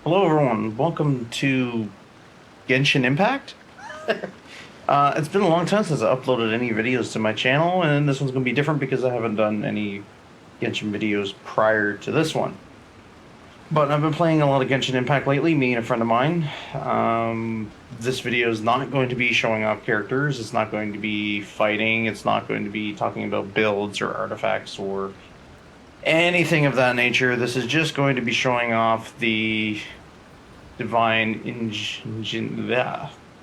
Hello, everyone. Welcome to Genshin Impact. It's been a long time since I uploaded any videos to my channel, and this one's going to be different because I haven't done any Genshin videos prior to this one. But I've been playing a lot of Genshin Impact lately, me and a friend of mine. This video is not going to be showing off characters, it's not going to be fighting, it's not going to be talking about builds or artifacts or anything of that nature. This is just going to be showing off the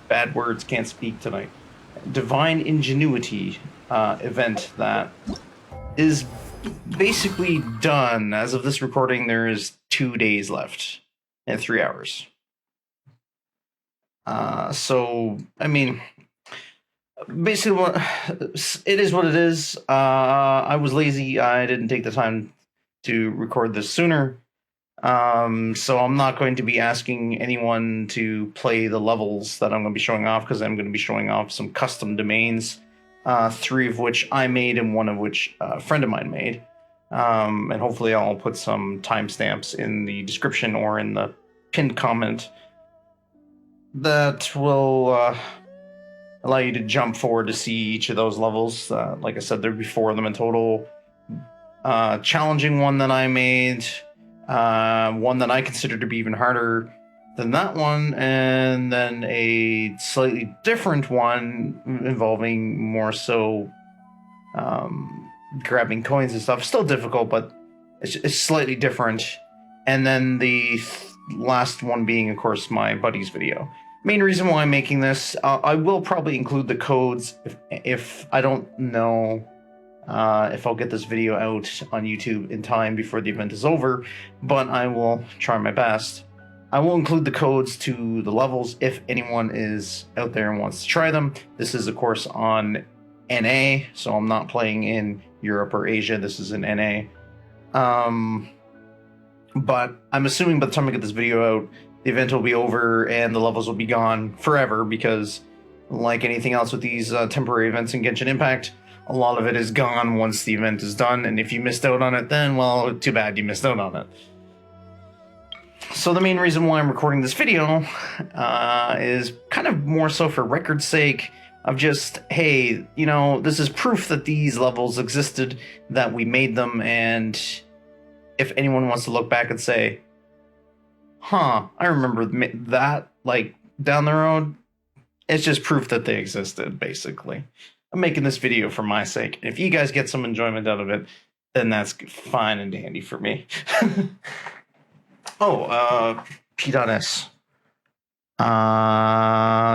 bad words, can't speak tonight. Divine Ingenuity event that is basically done. As of this recording, there is 2 days left and 3 hours. So, I mean, basically, it is what it is. I was lazy. I didn't take the time to record this sooner. So I'm not going to be asking anyone to play the levels that I'm going to be showing off, because I'm going to be showing off some custom domains, 3 of which I made and 1 of which a friend of mine made. And hopefully I'll put some timestamps in the description or in the pinned comment that will allow you to jump forward to see each of those levels. Like I said, there'd be 4 of them in total. Challenging one that I made, one that I consider to be even harder than that one, and then a slightly different one involving more so grabbing coins and stuff. Still difficult, but it's slightly different. And then the last one being, of course, my buddy's video. Main reason why I'm making this, I will probably include the codes if I don't know if I'll get this video out on YouTube in time before the event is over, but I will try my best. I will include the codes to the levels if anyone is out there and wants to try them. This is, of course, on NA, so I'm not playing in Europe or Asia. This is in NA. But I'm assuming by the time I get this video out, the event will be over and the levels will be gone forever, because like anything else with these temporary events in Genshin Impact, a lot of it is gone once the event is done, and if you missed out on it then, well, too bad you missed out on it. So the main reason why I'm recording this video is kind of more so for record's sake of just, hey, you know, this is proof that these levels existed, that we made them, and if anyone wants to look back and say, huh, I remember that, like, down the road, it's just proof that they existed, basically. I'm making this video for my sake. If you guys get some enjoyment out of it, then that's fine and dandy for me. P.S.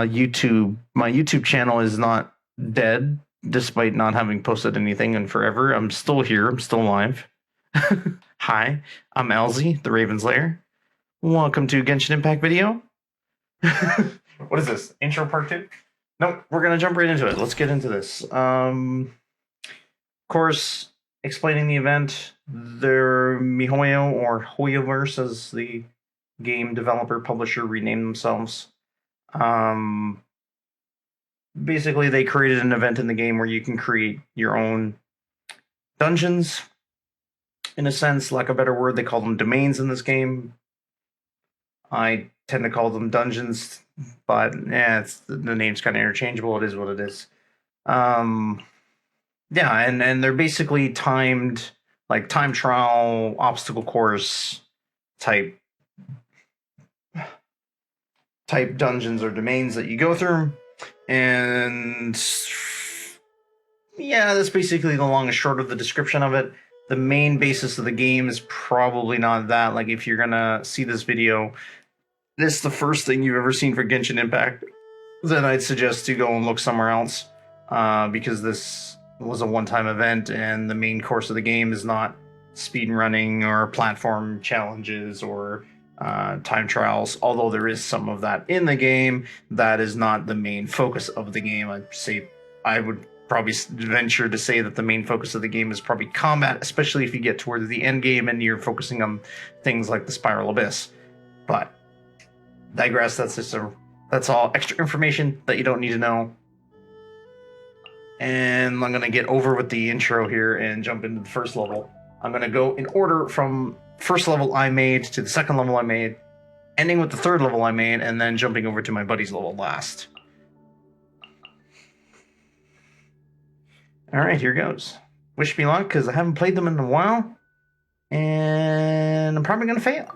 YouTube. My YouTube channel is not dead, despite not having posted anything in forever. I'm still here. I'm still alive. Hi, I'm Elsie, the Raven's Lair. Welcome to Genshin Impact video. What is this? Intro part 2? Nope, we're gonna jump right into it. Let's get into this. Of course, explaining the event, their MiHoYo, or Hoyoverse as the game developer publisher renamed themselves. Basically, they created an event in the game where you can create your own dungeons. In a sense, lack of a better word, they call them domains in this game. I tend to call them dungeons, but the name's kind of interchangeable. It is what it is. Yeah, and they're basically timed, like time trial, obstacle course type dungeons or domains that you go through. And yeah, that's basically the long and short of the description of it. The main basis of the game is probably not that. Like, if you're gonna see this video, this is the first thing you've ever seen for Genshin Impact, then I'd suggest to go and look somewhere else, because this was a one-time event, and the main course of the game is not speed running or platform challenges or time trials, although there is some of that in the game. That is not the main focus of the game. I would probably venture to say that the main focus of the game is probably combat, especially if you get towards the end game and you're focusing on things like the Spiral Abyss. But digress. That's all extra information that you don't need to know. And I'm gonna get over with the intro here and jump into the first level. I'm gonna go in order from first level I made to the second level I made. ending with the 3rd level I made, and then jumping over to my buddy's level last. Alright, here goes. Wish me luck, because I haven't played them in a while, and I'm probably going to fail.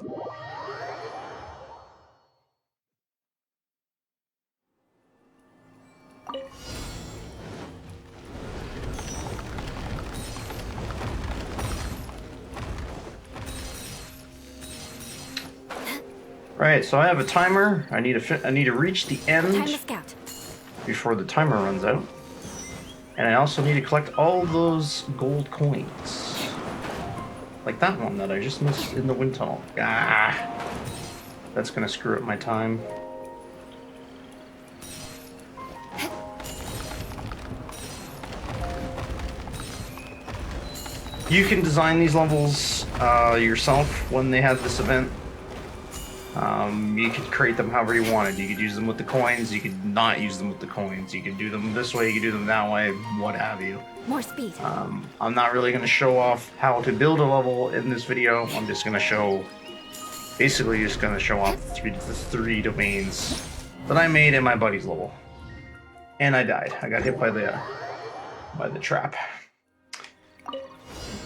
Right, so I have a timer. I need to reach the end before the timer runs out. And I also need to collect all those gold coins. Like that one that I just missed in the wind tunnel. Ah! That's gonna screw up my time. You can design these levels yourself when they have this event. You could create them however you wanted. You could use them with the coins, you could not use them with the coins. You could do them this way, you could do them that way, what have you. More speed. I'm not really going to show off how to build a level in this video. I'm just going to show, basically just going to show off the three domains that I made in my buddy's level. And I died. I got hit by the trap.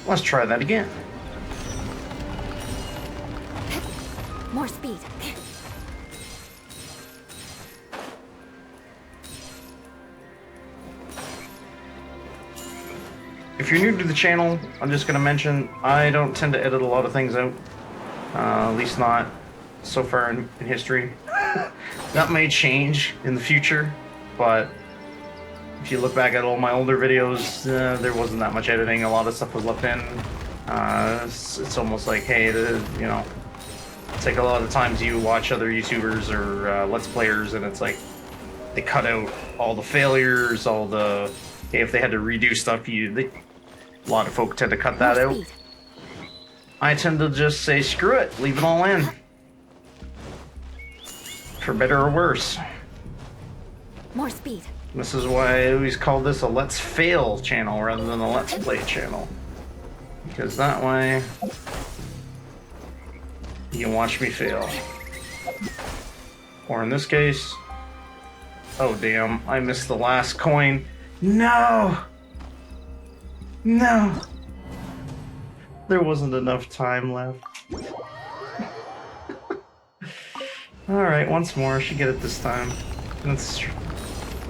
Let's try that again. More speed. If you're new to the channel, I'm just going to mention I don't tend to edit a lot of things out. At least not so far in history. That may change in the future, but if you look back at all my older videos, there wasn't that much editing. A lot of stuff was left in. It's almost like, hey, you know, it's like a lot of times you watch other YouTubers or Let's Players, and it's like they cut out all the failures, all the, hey, if they had to redo stuff, a lot of folk tend to cut that out. I tend to just say, screw it, leave it all in. For better or worse. More speed. This is why I always call this a Let's Fail channel rather than a Let's Play channel. Because that way, you can watch me fail. Or in this case, oh damn, I missed the last coin. No! No! There wasn't enough time left. Alright, once more, I should get it this time. Let's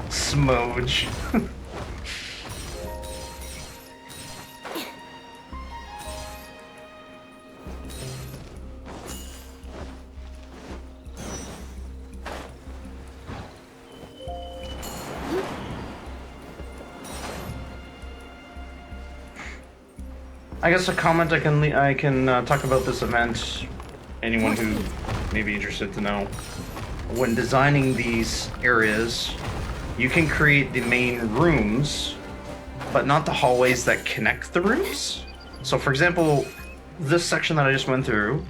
smudge. I guess a comment I can talk about this event. Anyone who may be interested to know. When designing these areas, you can create the main rooms, but not the hallways that connect the rooms. So for example, this section that I just went through,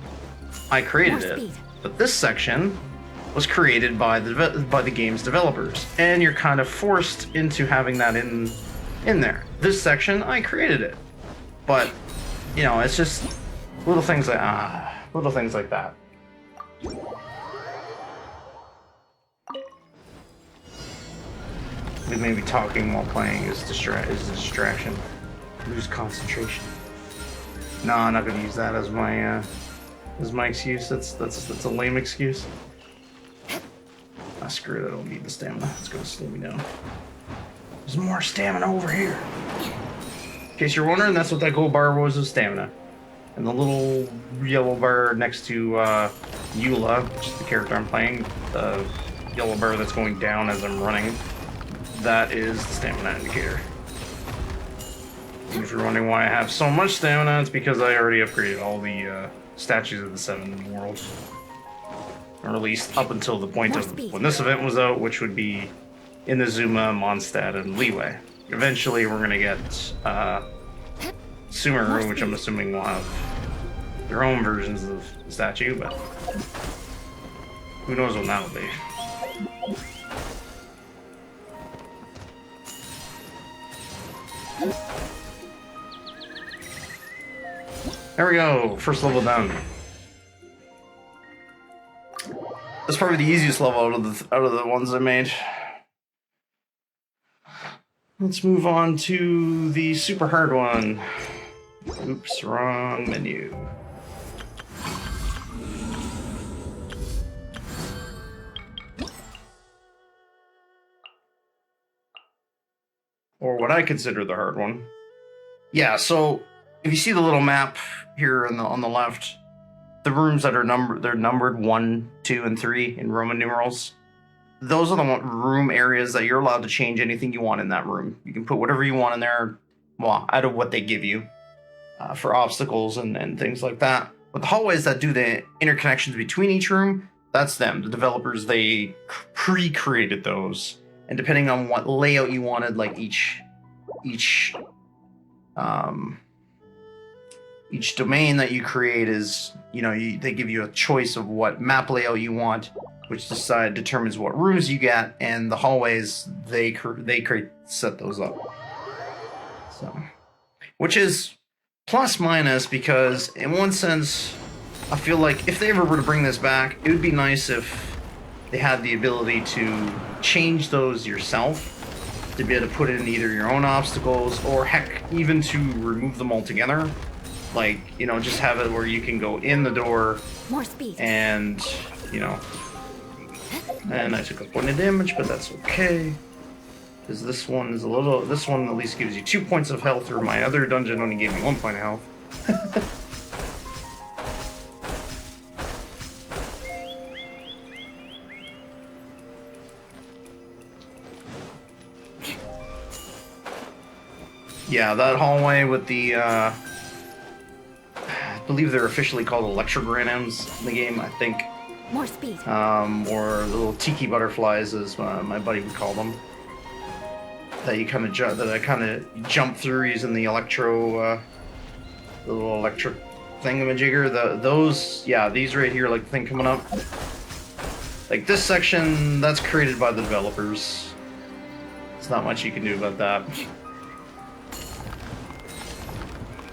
I created it, but this section was created by the game's developers, and you're kind of forced into having that in there. This section, I created it, but you know, it's just little things like that. Maybe talking while playing is a distraction. Lose concentration. No, I'm not gonna use that as my excuse. That's a lame excuse. Ah, screw it, I don't need the stamina. It's gonna slow me down. There's more stamina over here. In case you're wondering, that's what that gold bar was, of stamina. And the little yellow bar next to Eula, which is the character I'm playing, the yellow bar that's going down as I'm running, that is the stamina indicator. And if you're wondering why I have so much stamina, it's because I already upgraded all the statues of the 7 in the world. Or at least up until the point of when this event was out, which would be Inazuma, Mondstadt, and Liyue. Eventually we're gonna get Sumeru, which I'm assuming will have their own versions of the statue, but who knows when that'll be. There we go, first level done. That's probably the easiest level out of the ones I made. Let's move on to the super hard one. Oops, wrong menu. Or what I consider the hard one. Yeah, so if you see the little map here on the left, the rooms that are numbered 1, 2, and 3 in Roman numerals. Those are the room areas that you're allowed to change anything you want in that room. You can put whatever you want in there, well, out of what they give you for obstacles and things like that. But the hallways that do the interconnections between each room, that's them. The developers, they pre-created those. And depending on what layout you wanted, like each domain that you create is, they give you a choice of what map layout you want, which determines what rooms you get, and the hallways they set those up. So, which is plus minus, because in one sense, I feel like if they ever were to bring this back, it would be nice if they had the ability to change those yourself, to be able to put in either your own obstacles or heck, even to remove them altogether. Like, just have it where you can go in the door. More speed. And, and I took a point of damage, but that's okay. Because this one at least gives you 2 points of health, or my other dungeon only gave me 1 point of health. Yeah, that hallway with the, I believe they're officially called electrograms in the game, I think. More speed. Or the little tiki butterflies, as my buddy would call them. That you kind of jump through using the the little electric thingamajigger. These right here, like the thing coming up. Like this section, that's created by the developers. There's not much you can do about that.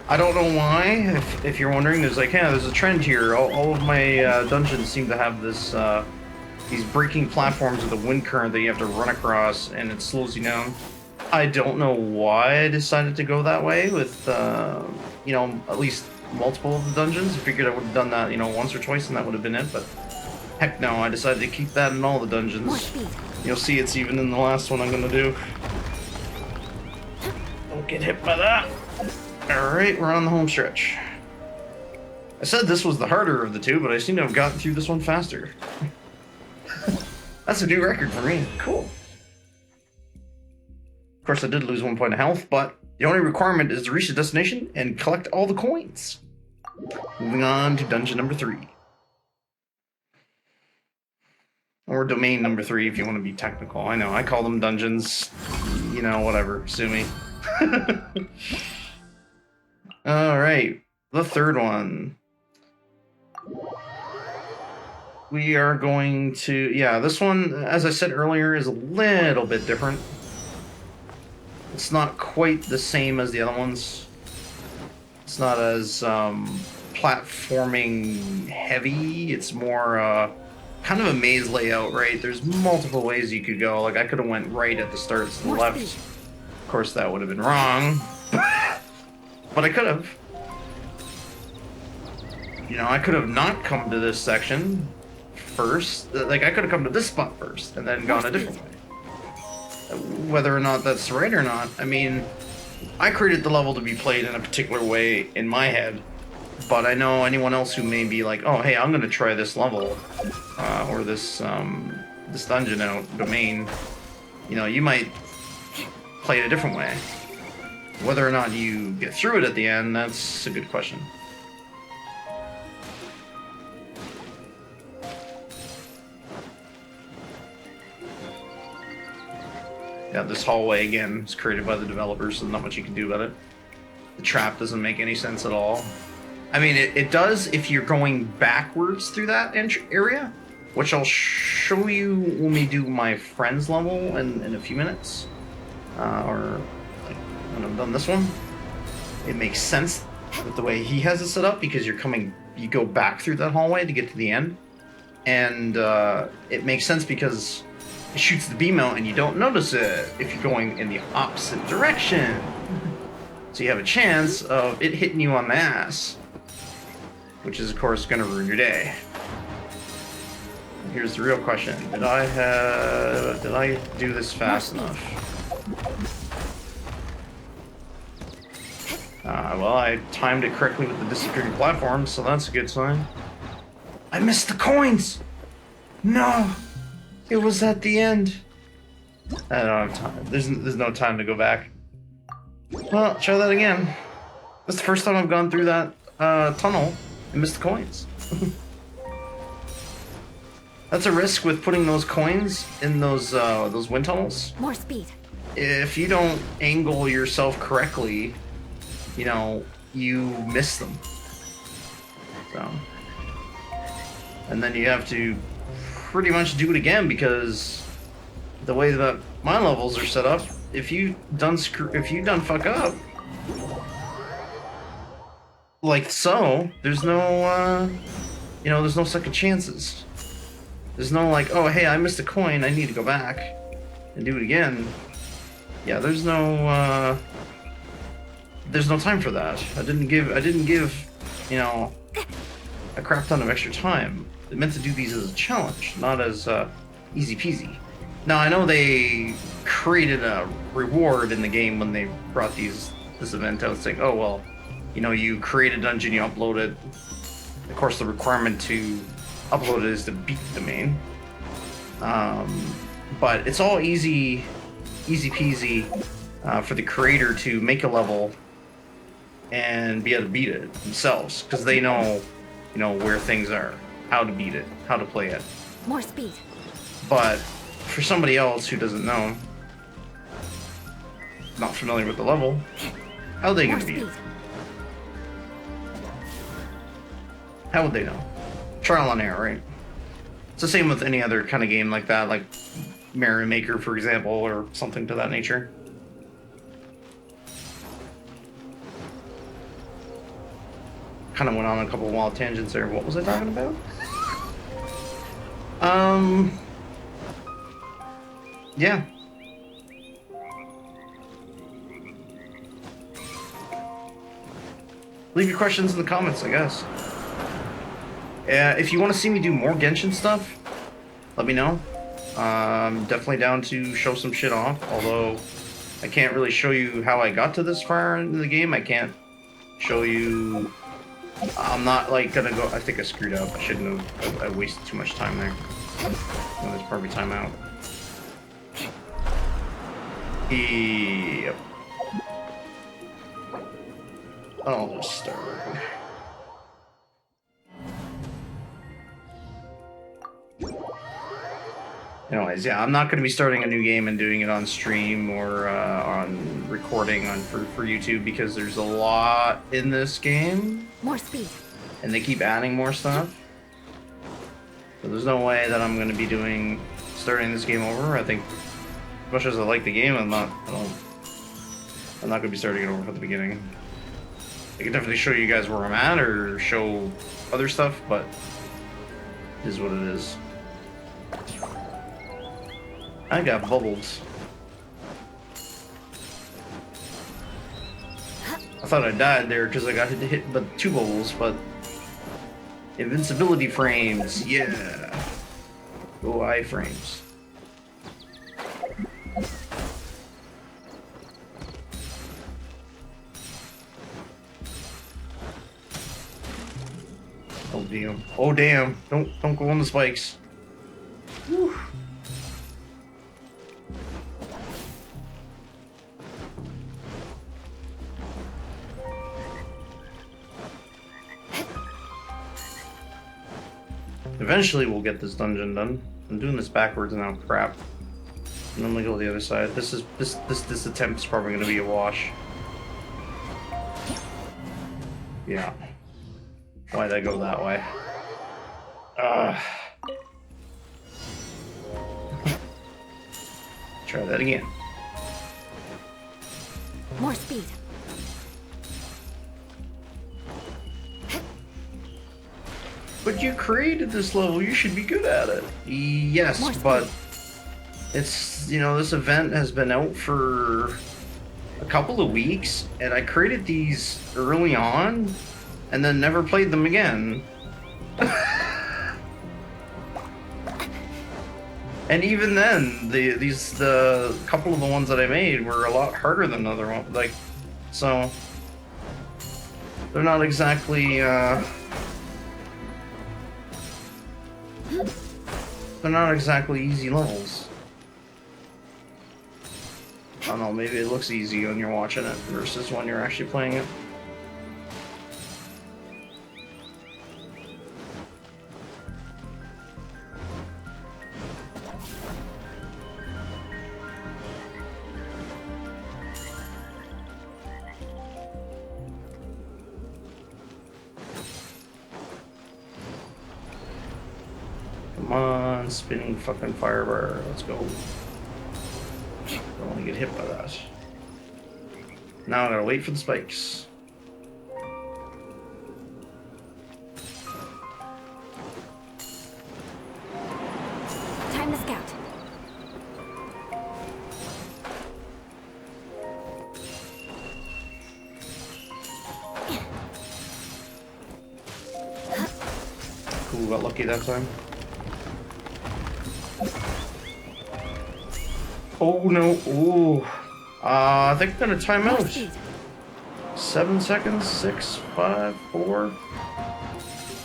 I don't know why, if you're wondering, there's there's a trend here. All of my dungeons seem to have this, these breaking platforms with a wind current that you have to run across, and it slows you down. I don't know why I decided to go that way with, at least multiple of the dungeons. I figured I would have done that, once or twice, and that would have been it, but heck no, I decided to keep that in all the dungeons. You'll see it's even in the last one I'm gonna do. Don't get hit by that. Alright, we're on the home stretch. I said this was the harder of the two, but I seem to have gotten through this one faster. That's a new record for me. Cool. Of course, I did lose 1 point of health, but the only requirement is to reach the destination and collect all the coins. Moving on to dungeon number 3. Or domain number 3, if you want to be technical. I know, I call them dungeons. Whatever. Sue me. Alright, the third one. We are going to... Yeah, this one, as I said earlier, is a little bit different. It's not quite the same as the other ones. It's not as platforming heavy. It's more kind of a maze layout, right? There's multiple ways you could go. Like, I could have went right at the start to the left. Of course, that would have been wrong. But I could have. I could have not come to this section first. Like, I could have come to this spot first and then gone a different way. Whether or not that's right or not, I mean, I created the level to be played in a particular way in my head, but I know anyone else who may be like, oh, hey, I'm going to try this level, or this dungeon domain, you might play it a different way. Whether or not you get through it at the end, that's a good question. Yeah, this hallway, again, is created by the developers, so not much you can do about it. The trap doesn't make any sense at all. I mean, it does if you're going backwards through that area, which I'll show you when we do my friend's level in a few minutes. Or when I've done this one. It makes sense with the way he has it set up, because you go back through that hallway to get to the end. And it makes sense because it shoots the beam out and you don't notice it if you're going in the opposite direction. So you have a chance of it hitting you on the ass, which is of course going to ruin your day. Here's the real question: did I do this fast enough? Well, I timed it correctly with the disappearing platforms, so that's a good sign. I missed the coins! No! It was at the end. I don't have time. There's no time to go back. Well, try that again. That's the first time I've gone through that tunnel and missed the coins. That's a risk with putting those coins in those wind tunnels. More speed. If you don't angle yourself correctly, you know, you miss them. So, and then you have to pretty much do it again because the way that my levels are set up, if you done fuck up, like so, there's no there's no second chances. There's no like, oh hey, I missed a coin, I need to go back and do it again. Yeah, there's no time for that. I didn't give, you know, a crap ton of extra time. They meant to do these as a challenge, not as easy peasy. Now I know they created a reward in the game when they brought this event out. It's like, oh well, you know, you create a dungeon, you upload it. Of course, the requirement to upload it is to beat the domain. But it's all easy peasy for the creator to make a level and be able to beat it themselves because they know, you know, where things are, how to beat it, how to play it. More speed. But for somebody else who doesn't know, not familiar with the level, how are they going to beat it? How would they know? Trial and error, right? It's the same with any other kind of game like that, like Mario Maker, for example, or something to that nature. Kind of went on a couple of wild tangents there. What was I talking about? Yeah. Leave your questions in the comments, I guess. If you want to see me do more Genshin stuff, let me know. I'm definitely down to show some shit off, although I can't really show you how I got to this far into the game. I can't show you... I'm not, like, gonna go... I think I screwed up. I shouldn't have... I wasted too much time there. Oh, there's probably time out. Yep. I'll just start. Anyways, yeah, I'm not going to be starting a new game and doing it on stream or on recording for YouTube because there's a lot in this game. More speed. And they keep adding more stuff. So there's no way that I'm going to be starting this game over. I think, as much as I like the game, I'm not going to be starting it over from the beginning. I can definitely show you guys where I'm at or show other stuff, but it is what it is. I got bubbles. I thought I died there because I got hit by 2 bubbles, but invincibility frames, yeah. Go iframes. Oh damn! Oh damn! Don't go on the spikes. Whew. Eventually we'll get this dungeon done. I'm doing this backwards now, crap. And then we go to the other side. This attempt is probably gonna be a wash. Yeah. Why'd I go that way? Try that again. More speed. But you created this level, you should be good at it. Yes, More but speed. it's, this event has been out for a couple of weeks, and I created these early on, and then never played them again. And even then, the couple of the ones that I made were a lot harder than other ones. Like, so they're not exactly easy levels. I don't know, maybe it looks easy when you're watching it versus when you're actually playing it. Come on, spinning fucking firebar. Let's go. Don't want to get hit by that. Now I gotta wait for the spikes. Time to scout. Cool, got lucky that time. Oh no, ooh. I think I'm gonna time More out. speed. 7 seconds, 6, 5, 4.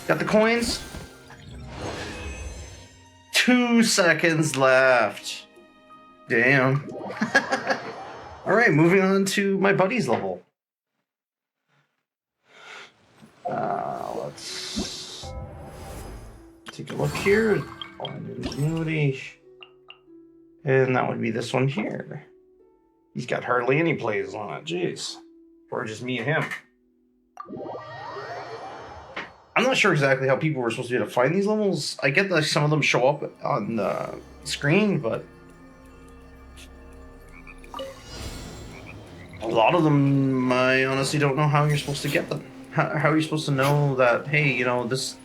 Got the coins. 2 seconds left. Damn. Alright, moving on to my buddy's level. Let's take a look here. Ungenuity. And that would be this one here. He's got hardly any plays on it, jeez. Or just me and him. I'm not sure exactly how people were supposed to be able to find these levels. I get that some of them show up on the screen, but a lot of them, I honestly don't know how you're supposed to get them. How are you supposed to know that, hey, this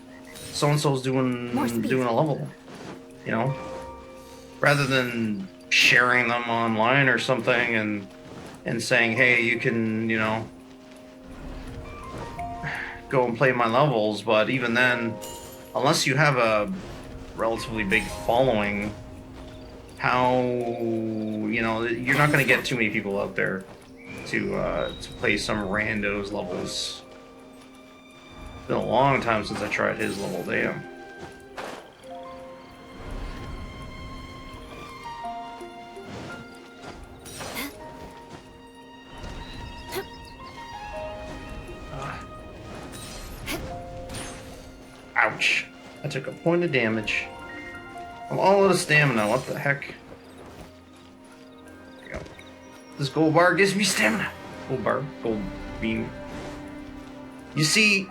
so-and-so's doing More speed. a level, rather than sharing them online or something and saying, hey, you can, go and play my levels. But even then, unless you have a relatively big following, how, you're not going to get too many people out there to play some randos levels. It's been a long time since I tried his level, damn. Ouch. I took a point of damage. I'm all out of stamina, what the heck? There we go. This gold bar gives me stamina. Gold bar, gold beam. You see...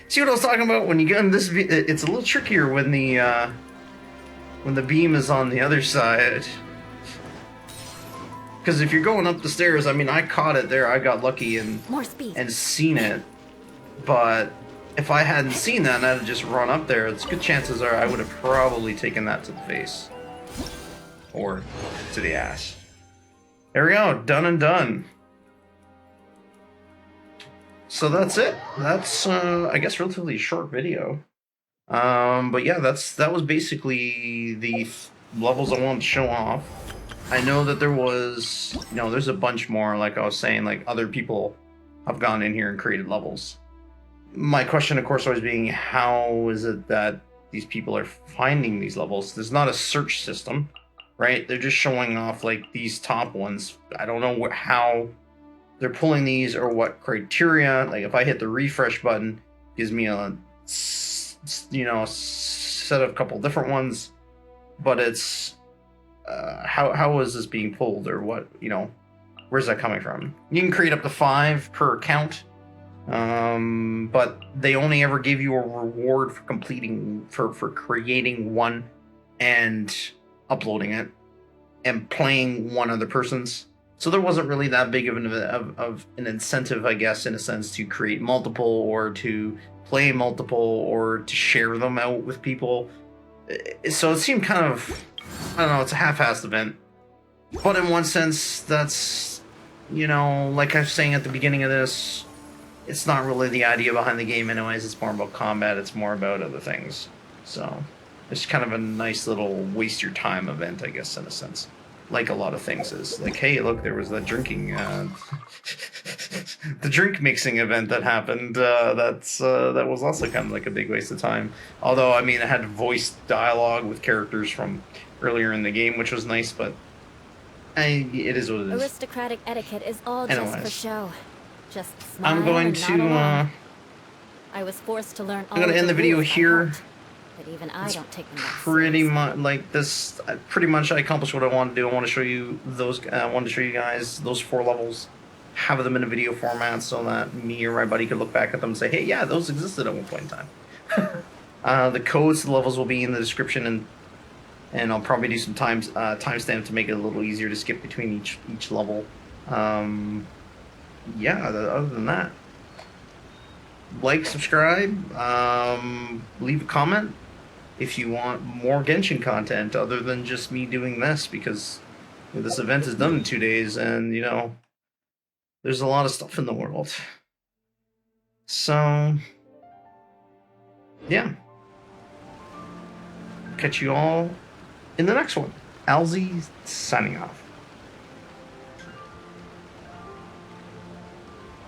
See what I was talking about? When you get in this... It's a little trickier when the beam is on the other side. Because if you're going up the stairs, I mean, I caught it there. I got lucky More speed. and seen it. But if I hadn't seen that and I'd just run up there, it's good chances are I would have probably taken that to the face. Or to the ass. There we go, done and done. So that's it. That's, I guess, relatively short video. But yeah, that was basically the levels I wanted to show off. I know that there was, there's a bunch more, like I was saying, like other people have gone in here and created levels. My question, of course, always being, how is it that these people are finding these levels? There's not a search system, right? They're just showing off like these top ones. I don't know how they're pulling these or what criteria. Like if I hit the refresh button, it gives me a set of a couple different ones, but it's how is this being pulled, or what, where's that coming from? You can create up to 5 per account. But they only ever give you a reward for for creating one and uploading it and playing one other person's. So there wasn't really that big of an incentive, I guess, in a sense, to create multiple or to play multiple or to share them out with people. So it seemed kind of, I don't know, it's a half-assed event. But in one sense, that's, like I was saying at the beginning of this, it's not really the idea behind the game anyways. It's more about combat. It's more about other things. So it's kind of a nice little waste your time event, I guess, in a sense. Like a lot of things is. Like, hey, look, there was that drinking, the drink mixing event that happened. That was also kind of like a big waste of time. Although, I mean, it had voice dialogue with characters from earlier in the game, which was nice, but it is what it is. Aristocratic etiquette is all just for Anyways. show. Just smile I'm going and nod along. to, I was forced to learn all I'm going of to end the video rules by here. heart, but even I don't take them that Pretty seriously. much like this. Pretty much, I accomplished what I wanted to do. I want to show you those. I wanted to show you guys those 4 levels, have them in a video format so that me or my buddy could look back at them and say, "Hey, yeah, those existed at one point in time." The codes to the levels will be in the description, and I'll probably do some timestamp to make it a little easier to skip between each level. Yeah. Other than that, like, subscribe, leave a comment if you want more Genshin content other than just me doing this, because this event is done in 2 days and, there's a lot of stuff in the world. So, yeah. Catch you all in the next one. Alzy signing off.